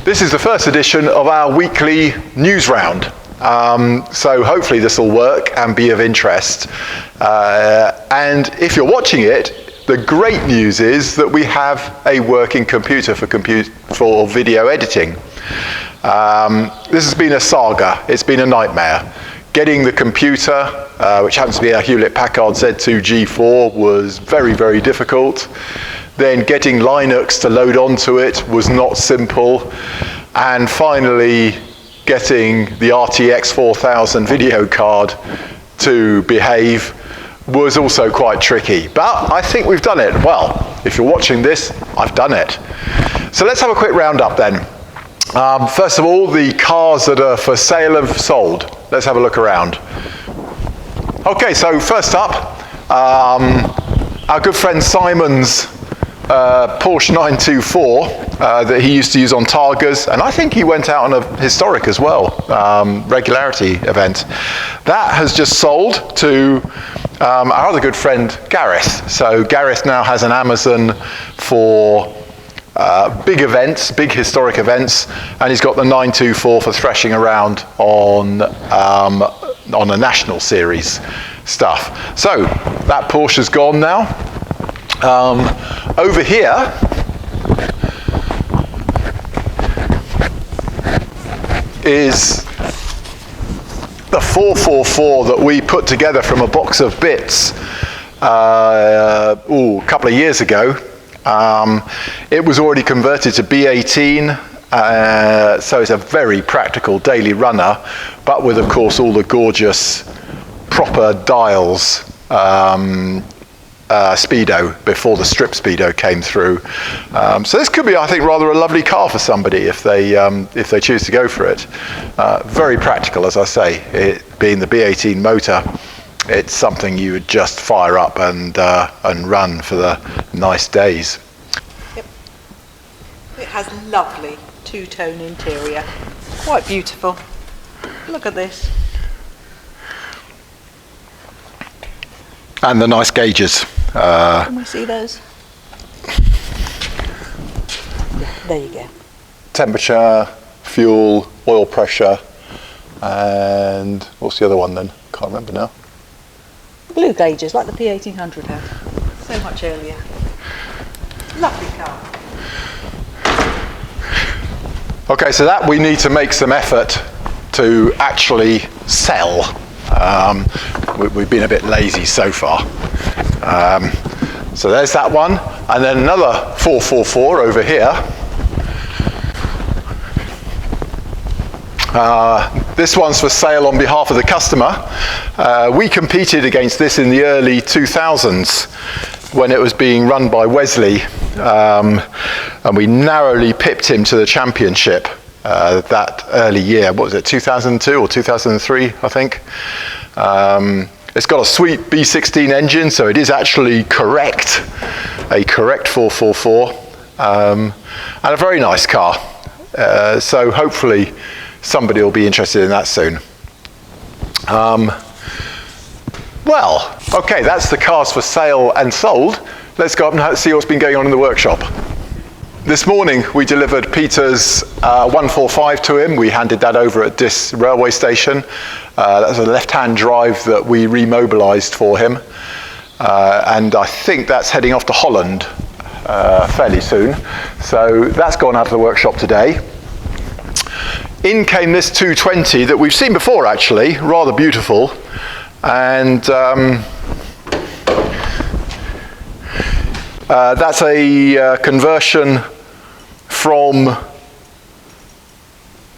This is the first edition of our weekly news round. So hopefully this will work and be of interest. And if you're watching it, the great news is that we have a working computer for video editing. This has been a saga. It's been a nightmare. Getting the computer, which happens to be a Hewlett-Packard Z2 G4, was very, very difficult. Then getting Linux to load onto it was not simple. And finally, getting the RTX 4000 video card to behave was also quite tricky. But I think we've done it. Well, if you're watching this, I've done it. So let's have a quick roundup then. First of all, the cars that are for sale and sold. Let's have a look around. Okay, so first up, our good friend Simon's Porsche 924 that he used to use on Targas, and I think he went out on a historic as well, regularity event. That has just sold to our other good friend Gareth. So Gareth now has an Amazon for big events, big historic events, and he's got the 924 for thrashing around on a national series stuff. So that Porsche's gone now. Over here is the 444 that we put together from a box of bits a couple of years ago. It was already converted to B18, so it's a very practical daily runner, but with, of course, all the gorgeous proper dials, Speedo, before the strip Speedo came through. So this could be, I think, rather a lovely car for somebody if they choose to go for it. Very practical, as I say, it being the B18 motor. It's something you would just fire up and run for the nice days. Yep. It has lovely two-tone interior. Quite beautiful. Look at this. And the nice gauges. Can we see those? Yeah, there you go. Temperature, fuel, oil pressure, and what's the other one then? Can't remember now. Blue gauges, like the P1800 had. So much earlier. Lovely car. Okay, so that we need to make some effort to actually sell. We've been a bit lazy so far. So there's that one, and then another 444 over here. This one's for sale on behalf of the customer. We competed against this in the early 2000s when it was being run by Wesley, and we narrowly pipped him to the championship that early year. What was it, 2002 or 2003, I think? It's got a sweet B16 engine, so it is actually a correct 444, and a very nice car. So hopefully somebody will be interested in that soon. Well, okay, that's the cars for sale and sold. Let's go up and see what's been going on in the workshop. This morning we delivered Peter's 145 to him. We handed that over at this railway station. That's a left-hand drive that we remobilised for him. And I think that's heading off to Holland fairly soon. So that's gone out of the workshop today. In came this 220 that we've seen before actually, rather beautiful. And that's a conversion from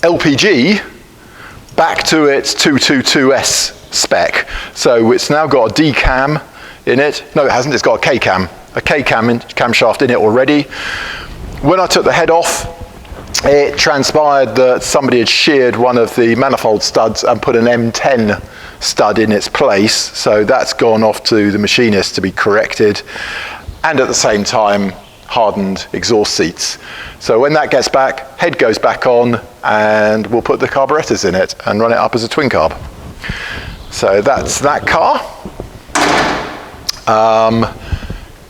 LPG back to its 222S spec. So it's now got a D cam in it. No, it hasn't, it's got a K cam camshaft in it already. When I took the head off, it transpired that somebody had sheared one of the manifold studs and put an M10 stud in its place. So that's gone off to the machinist to be corrected. And at the same time, hardened exhaust seats. So when that gets back, head goes back on, and we'll put the carburetors in it and run it up as a twin carb. So that's that car.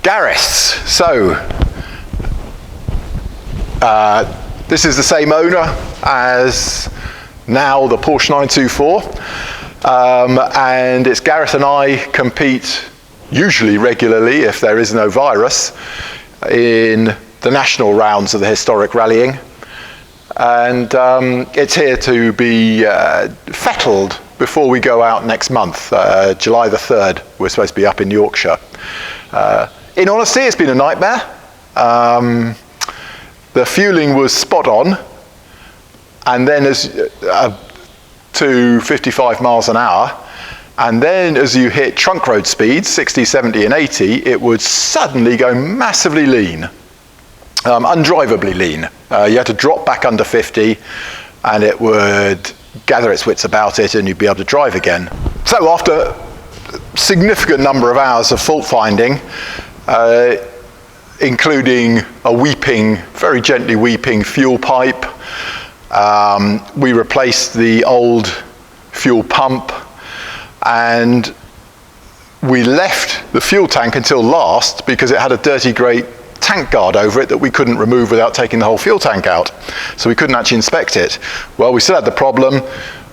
Gareth's. So This is the same owner as now the Porsche 924, and it's Gareth and I compete usually regularly, if there is no virus, in the national rounds of the historic rallying. And it's here to be fettled before we go out next month, July the 3rd. We're supposed to be up in Yorkshire. In honesty, it's been a nightmare. The fueling was spot on, and then to 55 miles an hour, and then as you hit trunk road speeds, 60, 70 and 80, it would suddenly go massively lean, undrivably lean. You had to drop back under 50 and it would gather its wits about it and you'd be able to drive again. So after a significant number of hours of fault finding, including a weeping, very gently weeping fuel pipe, we replaced the old fuel pump, and we left the fuel tank until last because it had a dirty grey tank guard over it that we couldn't remove without taking the whole fuel tank out. So we couldn't actually inspect it. Well, we still had the problem.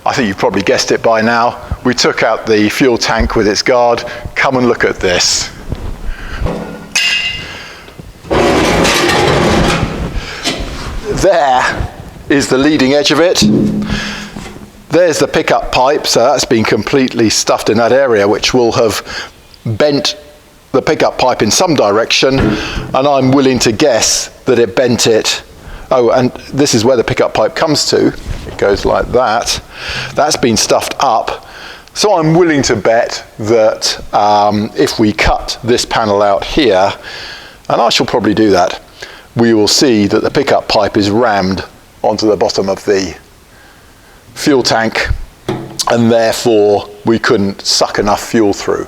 I think you've probably guessed it by now. We took out the fuel tank with its guard. Come and look at this. There is the leading edge of it. There's the pickup pipe, so that's been completely stuffed in that area, which will have bent the pickup pipe in some direction, and I'm willing to guess that it bent it. Oh, and this is where the pickup pipe comes to. It goes like that. That's been stuffed up. So I'm willing to bet that if we cut this panel out here, and I shall probably do that, we will see that the pickup pipe is rammed onto the bottom of the fuel tank, and therefore we couldn't suck enough fuel through,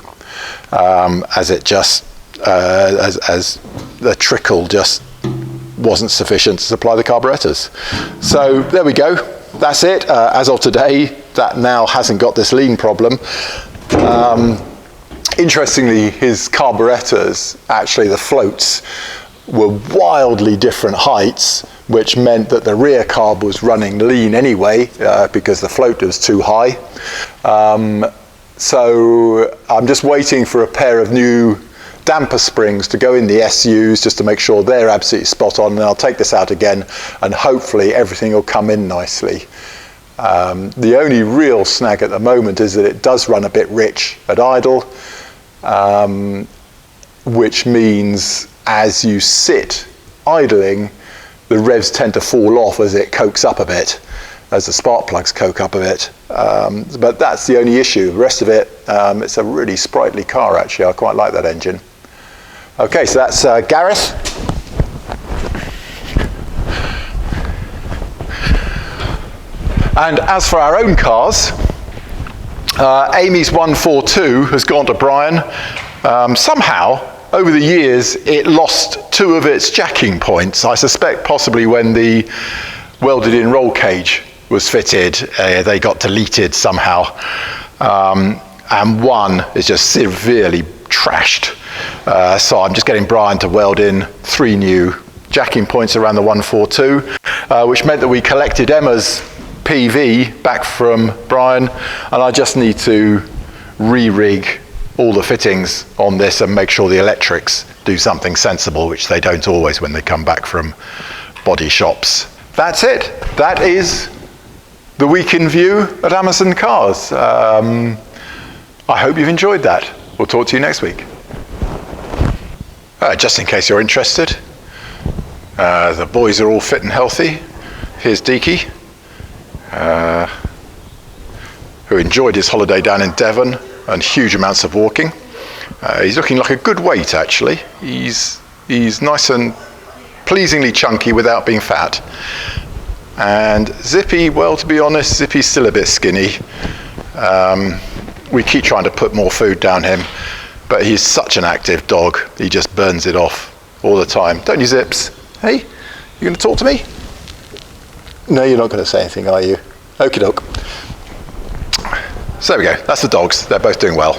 as it just as the trickle just wasn't sufficient to supply the carburetors. So there we go. That's it. As of today, that now hasn't got this lean problem. Interestingly, his carburetors, actually the floats, were wildly different heights, which meant that the rear carb was running lean anyway because the float was too high. So I'm just waiting for a pair of new damper springs to go in the SUs just to make sure they're absolutely spot on, and I'll take this out again and hopefully everything will come in nicely. The only real snag at the moment is that it does run a bit rich at idle, which means as you sit idling, the revs tend to fall off as it cokes up a bit, as the spark plugs coke up a bit. But that's the only issue. The rest of it, it's a really sprightly car actually. I quite like that engine. Okay, so that's Gareth. And as for our own cars, Amy's 142 has gone to Brian. Somehow, over the years, it lost 2 of its jacking points. I suspect possibly when the welded-in roll cage was fitted, they got deleted somehow. And one is just severely trashed. So I'm just getting Brian to weld in 3 new jacking points around the 142, which meant that we collected Emma's PV back from Brian, and I just need to re-rig all the fittings on this and make sure the electrics do something sensible, which they don't always when they come back from body shops. That's it. That is the week in view at Amazon Cars. I hope you've enjoyed that. We'll talk to you next week. Just in case you're interested, the boys are all fit and healthy. Here's Deke, who enjoyed his holiday down in Devon and huge amounts of walking. He's looking like a good weight actually. He's nice and pleasingly chunky without being fat. And Zippy, well, to be honest, Zippy's still a bit skinny. We keep trying to put more food down him, but he's such an active dog. He just burns it off all the time. Don't you, Zips? Hey, you going to talk to me? No, you're not going to say anything, are you? Okie doke. So there we go. That's the dogs. They're both doing well.